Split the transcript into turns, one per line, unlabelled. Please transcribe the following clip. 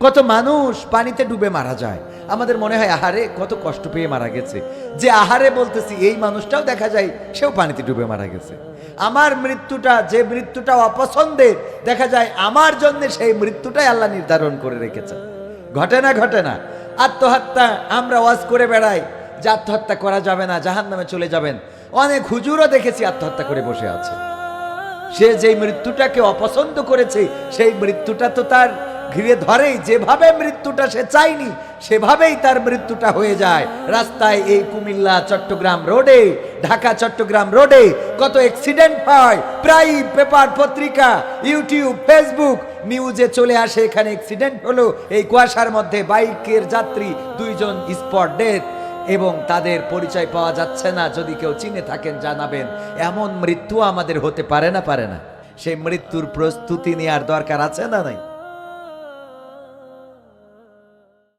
কত মানুষ পানিতে ডুবে মারা যায়, আমাদের মনে হয় আহারে কত কষ্ট পেয়ে মারা গেছে। যে আহারে বলতেছি এই মানুষটাও দেখা যায় সেও পানিতে ডুবে মারা গেছে। আমার মৃত্যুটা, যে মৃত্যুটা অপছন্দের, দেখা যায় আমার জন্য সেই মৃত্যুটাই আল্লাহ নির্ধারণ করে রেখেছে। ঘটে না ঘটে না? আত্মহত্যা আমরা ওয়াজ করে বেড়াই যে আত্মহত্যা করা যাবে না, জাহান্নামে চলে যাবেন। অনেক হুজুরও দেখেছি আত্মহত্যা করে বসে আছে। সে যেই মৃত্যুটাকে অপছন্দ করেছে সেই মৃত্যুটা তো তার ঘিরে ধরেই, যেভাবে মৃত্যুটা সে চায়নি সেভাবেই তার মৃত্যুটা হয়ে যায়। রাস্তায় এই কুমিল্লা চট্টগ্রাম রোডে, ঢাকা চট্টগ্রাম রোডে কত অ্যাক্সিডেন্ট হয়, প্রায় পেপার পত্রিকা, ইউটিউব, ফেসবুক নিউজে চলে আসে এখানে অ্যাক্সিডেন্ট হলো, এই কুয়াশার মধ্যে বাইকের যাত্রী 2 জন স্পট ডেথ, এবং তাদের পরিচয় পাওয়া যাচ্ছে না। যদি কেউ চিনে থাকেন জানাবেন। এমন মৃত্যু আমাদের হতে পারে না? সেই মৃত্যুর প্রস্তুতি নেওয়ার দরকার আছে না নাই?